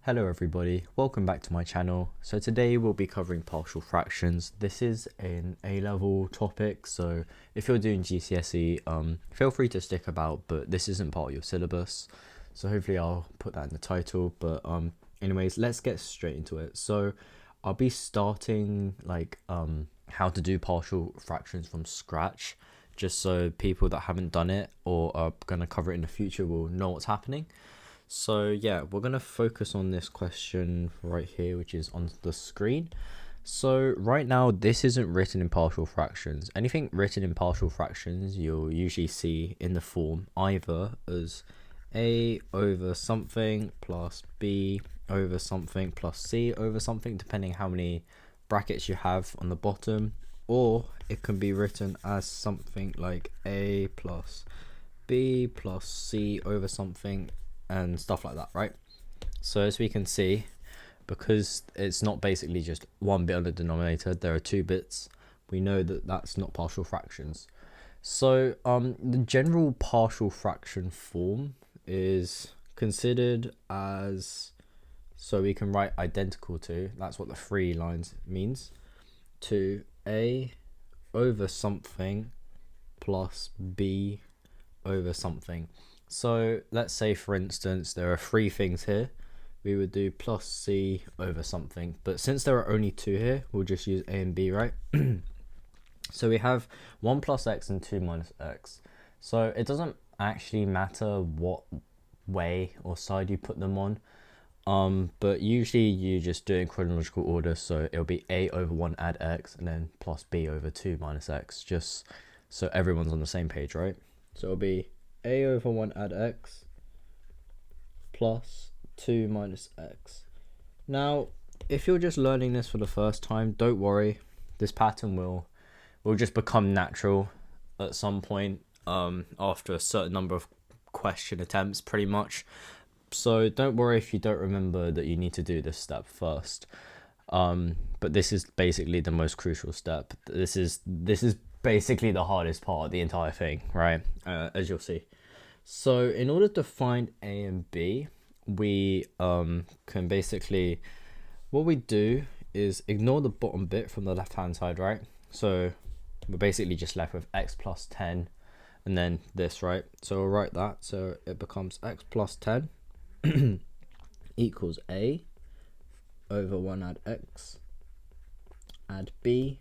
Hello everybody, welcome back to my channel. So today we'll be covering partial fractions. This is an A-level topic, so if you're doing GCSE, feel free to stick about, but this isn't part of your syllabus. So hopefully I'll put that in the title, but anyways, let's get straight into it. So I'll be starting how to do partial fractions from scratch, just so people that haven't done it or are gonna cover it in the future will know what's happening. So yeah, we're going to focus on this question right here, which is on the screen. So right now, this isn't written in partial fractions. Anything written in partial fractions, you'll usually see in the form either as a over something plus b over something plus c over something, depending how many brackets you have on the bottom, or it can be written as something like a plus b plus c over something, and stuff like that, right? So as we can see, because it's not basically just one bit on the denominator, there are two bits, we know that that's not partial fractions. So the general partial fraction form is considered as, so we can write identical to, that's what the three lines means, to a over something plus b over something. So let's say, for instance, there are three things here. We would do plus c over something, but since there are only two here, we'll just use a and b, right? So we have 1 plus x and 2 minus x. So it doesn't actually matter what way or side you put them on, but usually you just do it in chronological order. So it'll be a over 1 add x and then plus b over 2 minus x, just so everyone's on the same page, right? So it'll be a over 1 add x plus 2 minus x. Now, if you're just learning this for the first time, don't worry. This pattern will just become natural at some point after a certain number of question attempts, pretty much. So don't worry if you don't remember that you need to do this step first. But this is basically the most crucial step. This is basically the hardest part of the entire thing, right? As you'll see. So in order to find a and b, we can basically, what we do is ignore the bottom bit from the left hand side, right? So we're basically just left with x plus 10 and then this, right? So we'll write that, so it becomes x plus 10 equals a over 1 add x add b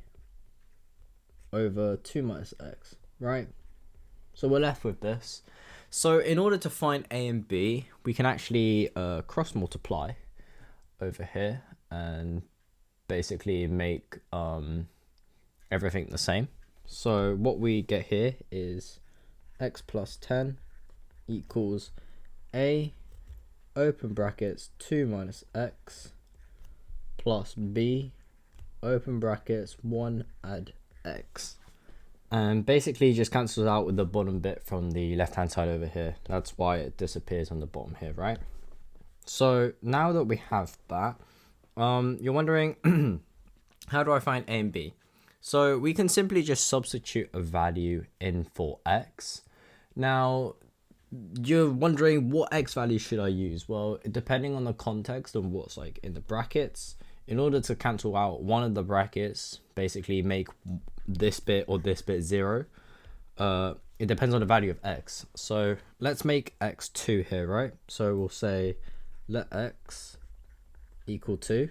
over 2 minus x, right? So we're left with this. So in order to find a and b, we can actually cross multiply over here and basically make everything the same. So what we get here is x plus 10 equals a open brackets 2 minus x plus b open brackets 1 add x. And basically just cancels out with the bottom bit from the left hand side over here. That's why it disappears on the bottom here, right? So now that we have that, you're wondering, how do I find a and b? So we can simply just substitute a value in for x. Now you're wondering, what x value should I use? Well, depending on the context and what's like in the brackets, in order to cancel out one of the brackets, basically make this bit or this bit 0, it depends on the value of x. So let's make x 2 here, right? So we'll say let x equal 2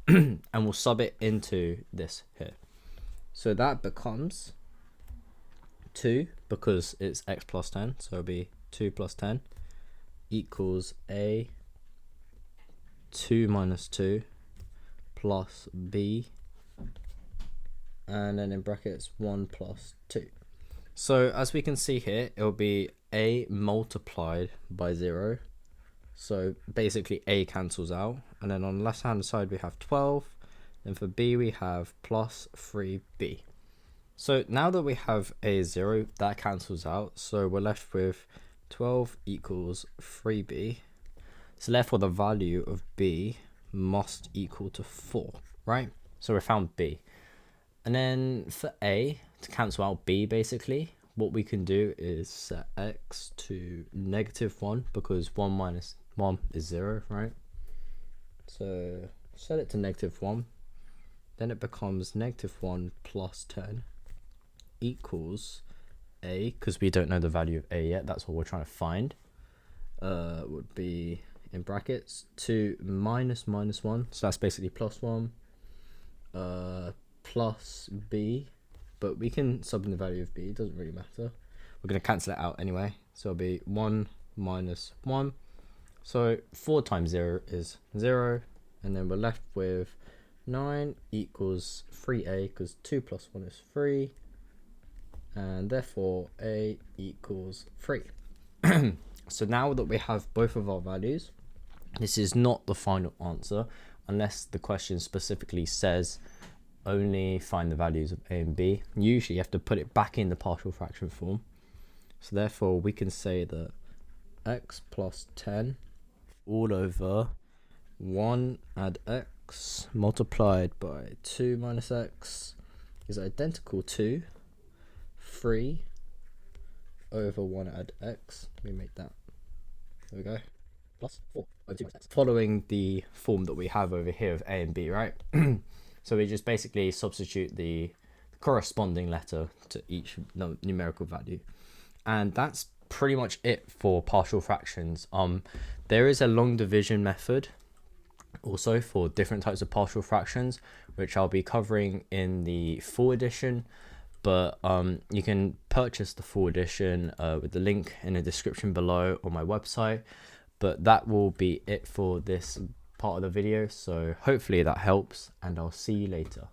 and we'll sub it into this here. So that becomes 2, because it's x plus 10, so it'll be 2 plus 10 equals a 2 minus 2 plus b, and then in brackets 1 plus 2. So as we can see here, it'll be a multiplied by 0. So basically a cancels out, and then on the left hand side we have 12, and for b we have plus 3b. So now that we have a 0, that cancels out, so we're left with 12 equals 3b. So therefore the value of b must equal to 4, right? So we found b. And then for a, to cancel out b, basically, what we can do is set x to -1, because 1 minus 1 is 0, right? So set it to -1, then it becomes -1 plus 10 equals a, because we don't know the value of a yet, that's what we're trying to find, would be in brackets 2 minus -1, so that's basically +1, plus b, but we can sub in the value of b, it doesn't really matter. We're going to cancel it out anyway, so it'll be 1 minus 1, so 4 times 0 is 0, and then we're left with 9 equals 3a, because 2 plus 1 is 3, and therefore a equals 3. So now that we have both of our values, this is not the final answer unless the question specifically says only find the values of a and b. Usually you have to put it back in the partial fraction form. So therefore we can say that x plus 10 all over 1 add x multiplied by 2 minus x is identical to 3 over 1 add x. Let me make that. There we go. Plus 4 over 2 minus x. Following the form that we have over here of a and b, right? So we just basically substitute the corresponding letter to each numerical value. And that's pretty much it for partial fractions. There is a long division method also for different types of partial fractions, which I'll be covering in the full edition, but you can purchase the full edition with the link in the description below on my website. But that will be it for this part of the video, so hopefully that helps, and I'll see you later.